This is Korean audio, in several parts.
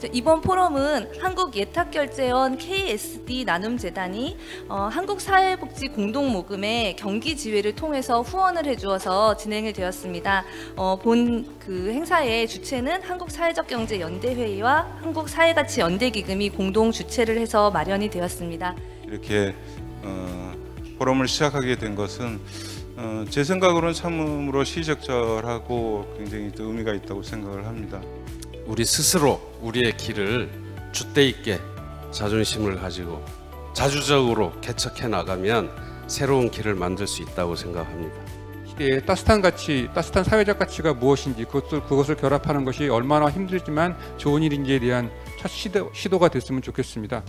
이번 포럼은 한국예탁결제원 KSD 나눔재단이 한국사회복지공동모금의 경기지회를 통해서 후원을 해주어서 진행이 되었습니다. 본 그 행사의 주최는 한국사회적경제연대회의와 한국사회가치연대기금이 공동 주최를 해서 마련이 되었습니다. 이렇게 포럼을 시작하게 된 것은 제 생각으로는 참으로 시적절하고 굉장히 또 의미가 있다고 생각을 합니다. 우리 스스로 우리의 길을 줏대 있게 자존심을 가지고 자주적으로 개척해 나가면 새로운 길을 만들 수 있다고 생각합니다. 시대의 따뜻한 가치, 따뜻한 사회적 가치가 무엇인지 그것을 결합하는 것이 얼마나 힘들지만 좋은 일인지에 대한 첫 시도가 됐으면 좋겠습니다.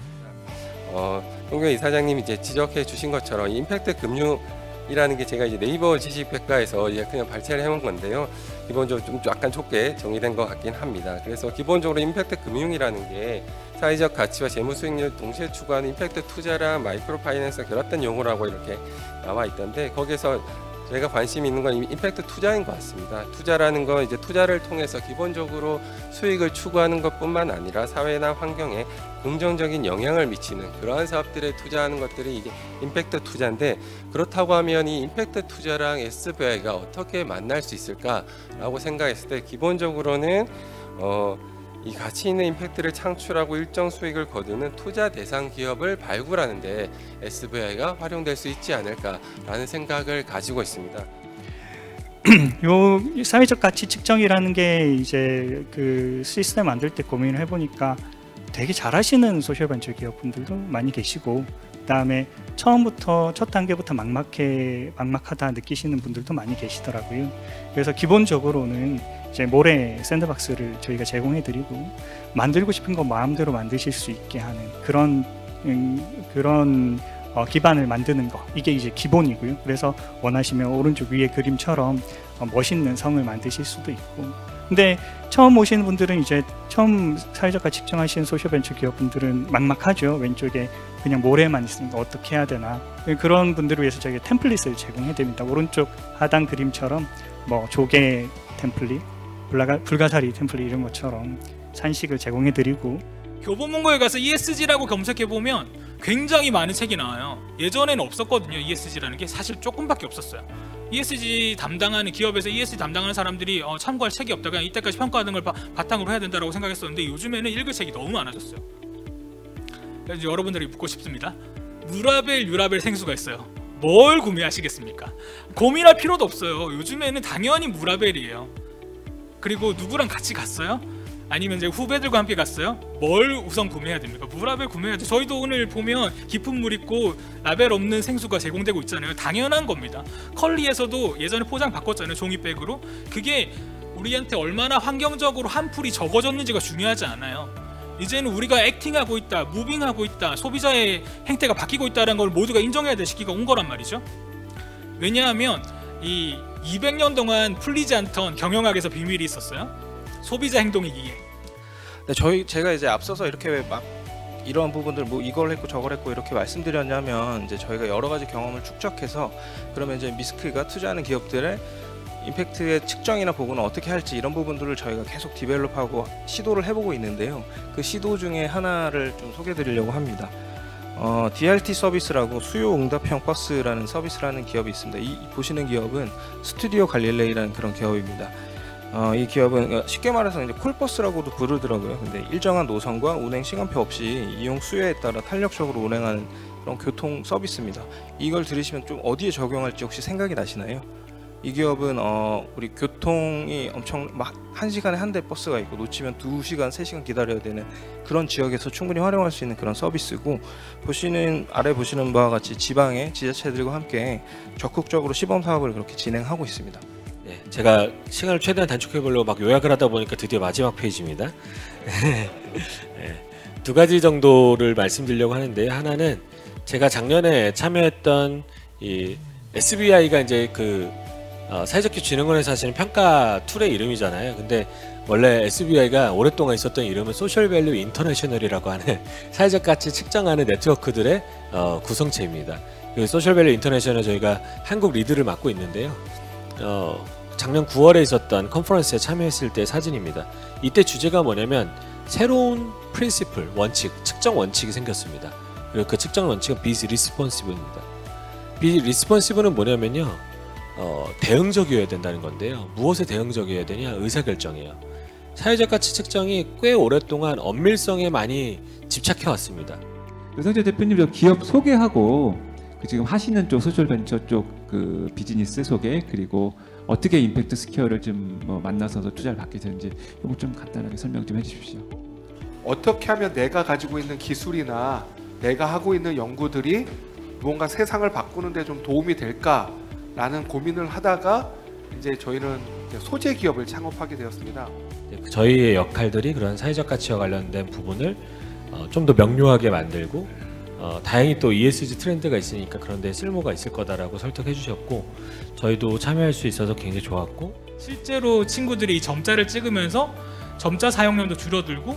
홍경희 이사장님이 이제 지적해 주신 것처럼 임팩트 금융이라는 게 제가 이제 네이버 지식백과에서 이제 그냥 발췌를 해온 건데요. 기본적으로 좀 약간 좁게 정의된 것 같긴 합니다. 그래서 기본적으로 임팩트 금융이라는 게 사회적 가치와 재무 수익률을 동시에 추구하는 임팩트 투자랑 마이크로 파이낸스가 결합된 용어라고 이렇게 나와 있던데, 거기에서 제가 관심 있는 건 임팩트 투자인 것 같습니다. 투자라는 건 이제 투자를 통해서 기본적으로 수익을 추구하는 것뿐만 아니라 사회나 환경에 긍정적인 영향을 미치는 그러한 사업들에 투자하는 것들이 이게 임팩트 투자인데, 그렇다고 하면 이 임팩트 투자랑 SBI가 어떻게 만날 수 있을까라고 생각했을 때 기본적으로는 이 가치 있는 임팩트를 창출하고 일정 수익을 거두는 투자 대상 기업을 발굴하는데 SBI가 활용될 수 있지 않을까라는 생각을 가지고 있습니다. 요 사회적 가치 측정이라는 게 이제 그 시스템 만들 때 고민을 해보니까 되게 잘하시는 소셜벤처 기업분들도 많이 계시고, 그다음에 처음부터 첫 단계부터 막막하다 느끼시는 분들도 많이 계시더라고요. 그래서 기본적으로는 이제 모래 샌드박스를 저희가 제공해드리고 만들고 싶은 거 마음대로 만드실 수 있게 하는 그런 기반을 만드는 거, 이게 이제 기본이고요. 그래서 원하시면 오른쪽 위에 그림처럼 멋있는 성을 만드실 수도 있고, 근데 처음 오시는 분들은 이제 처음 사회적 가치 측정하시는 소셜벤처 기업분들은 막막하죠. 왼쪽에 그냥 모래만 있으면 어떻게 해야 되나. 그런 분들을 위해서 저희가 템플릿을 제공해 드립니다. 오른쪽 하단 그림처럼 뭐 조개 템플릿, 불가사리 템플릿 이런 것처럼 산식을 제공해 드리고, 교보문고에 가서 ESG라고 검색해 보면 굉장히 많은 책이 나와요. 예전에는 없었거든요. ESG라는 게 사실 조금밖에 없었어요. ESG 담당하는 기업에서 ESG 담당하는 사람들이 참고할 책이 없다, 그냥 이때까지 평가하는 걸 바탕으로 해야 된다고 생각했었는데, 요즘에는 읽을 책이 너무 많아졌어요. 그래서 여러분들이 묻고 싶습니다. 무라벨, 유라벨 생수가 있어요. 뭘 구매하시겠습니까? 고민할 필요도 없어요. 요즘에는 당연히 무라벨이에요. 그리고 누구랑 같이 갔어요? 아니면 이제 후배들과 함께 갔어요? 뭘 우선 구매해야 됩니까? 무라벨 구매해야죠. 저희도 오늘 보면 깊은 물 있고 라벨 없는 생수가 제공되고 있잖아요. 당연한 겁니다. 컬리에서도 예전에 포장 바꿨잖아요. 종이백으로. 그게 우리한테 얼마나 환경적으로 한풀이 적어졌는지가 중요하지 않아요. 이제는 우리가 액팅하고 있다, 무빙하고 있다, 소비자의 행태가 바뀌고 있다는 걸 모두가 인정해야 될 시기가 온 거란 말이죠. 왜냐하면 이 200년 동안 풀리지 않던 경영학에서 비밀이 있었어요. 소비자 행동이기에. 제가 이제 앞서서 이렇게 막 이러한 부분들 뭐 이걸 했고 저걸 했고 이렇게 말씀드렸냐면, 이제 저희가 여러 가지 경험을 축적해서 그러면 이제 미스크가 투자하는 기업들의 임팩트의 측정이나 보고는 어떻게 할지, 이런 부분들을 저희가 계속 디벨롭하고 시도를 해보고 있는데요. 그 시도 중에 하나를 좀 소개드리려고 합니다. DRT 서비스라고 수요응답형 버스라는 서비스라는 기업이 있습니다. 이 보시는 기업은 스튜디오 갈릴레이라는 그런 기업입니다. 이 기업은 쉽게 말해서 이제 콜버스라고도 부르더라고요. 근데 일정한 노선과 운행 시간표 없이 이용 수요에 따라 탄력적으로 운행하는 그런 교통 서비스입니다. 이걸 들으시면 좀 어디에 적용할지 혹시 생각이 나시나요? 이 기업은 우리 교통이 엄청 막 1시간에 한 대 버스가 있고 놓치면 2시간, 3시간 기다려야 되는 그런 지역에서 충분히 활용할 수 있는 그런 서비스고, 아래 보시는 바와 같이 지방의 지자체들과 함께 적극적으로 시범 사업을 그렇게 진행하고 있습니다. 네, 제가 시간을 최대한 단축해 보려고 막 요약을 하다 보니까 드디어 마지막 페이지입니다. 네, 두 가지 정도를 말씀드리려고 하는데, 하나는 제가 작년에 참여했던 이 SBI가 이제 사회적기준진흥원에서 하시는 평가 툴의 이름이잖아요. 근데 원래 SBI가 오랫동안 있었던 이름은 소셜밸류 인터내셔널이라고 하는 사회적 가치 측정하는 네트워크들의 구성체입니다. 그 소셜밸류 인터내셔널 저희가 한국 리드를 맡고 있는데요. 작년 9월에 있었던 컨퍼런스에 참여했을 때 사진입니다. 이때 주제가 뭐냐면 새로운 프린시플, 원칙, 측정 원칙이 생겼습니다. 그리고 그 측정 원칙은 be responsive입니다. be responsive는 뭐냐면요, 대응적이어야 된다는 건데요. 무엇에 대응적이어야 되냐? 의사결정이에요. 사회적 가치 측정이 꽤 오랫동안 엄밀성에 많이 집착해 왔습니다. 유성재 대표님, 저 기업 소개하고 그 지금 하시는 쪽 소셜 벤처 쪽 그 비즈니스 소개, 그리고 어떻게 임팩트 스퀘어를 좀 만나서 투자를 받게 되는지 이거 좀 간단하게 설명 좀 해주십시오. 어떻게 하면 내가 가지고 있는 기술이나 내가 하고 있는 연구들이 무언가 세상을 바꾸는 데 좀 도움이 될까라는 고민을 하다가 이제 저희는 소재 기업을 창업하게 되었습니다. 저희의 역할들이 그런 사회적 가치와 관련된 부분을 좀 더 명료하게 만들고, 다행히 또 ESG 트렌드가 있으니까 그런 데 쓸모가 있을 거다라고 설득해 주셨고, 저희도 참여할 수 있어서 굉장히 좋았고, 실제로 친구들이 이 점자를 찍으면서 점자 사용량도 줄어들고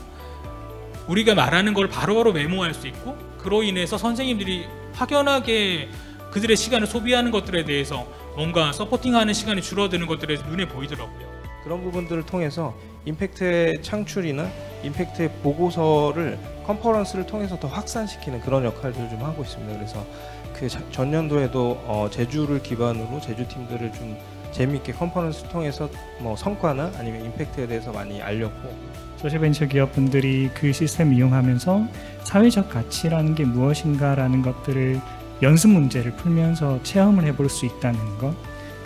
우리가 말하는 걸 바로바로 메모할 수 있고, 그로 인해서 선생님들이 확연하게 그들의 시간을 소비하는 것들에 대해서 뭔가 서포팅하는 시간이 줄어드는 것들이 눈에 보이더라고요. 그런 부분들을 통해서 임팩트의 창출이나 임팩트의 보고서를 컨퍼런스를 통해서 더 확산시키는 그런 역할들을 좀 하고 있습니다. 그래서 그 전년도에도 제주를 기반으로 제주 팀들을 좀 재미있게 컨퍼런스를 통해서 뭐 성과나 아니면 임팩트에 대해서 많이 알렸고, 소셜벤처 기업분들이 그 시스템을 이용하면서 사회적 가치라는 게 무엇인가라는 것들을 연습 문제를 풀면서 체험을 해볼 수 있다는 것.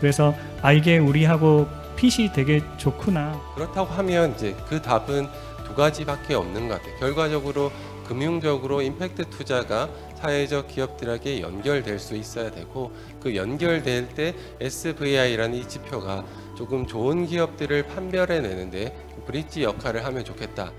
그래서 이게 우리하고 핏이 되게 좋구나. 그렇다고 하면 이제 그 답은 두 가지밖에 없는 것 같아요. 결과적으로 금융적으로 임팩트 투자가 사회적 기업들에게 연결될 수 있어야 되고, 그 연결될 때 SVI라는 이 지표가 조금 좋은 기업들을 판별해내는데 브릿지 역할을 하면 좋겠다.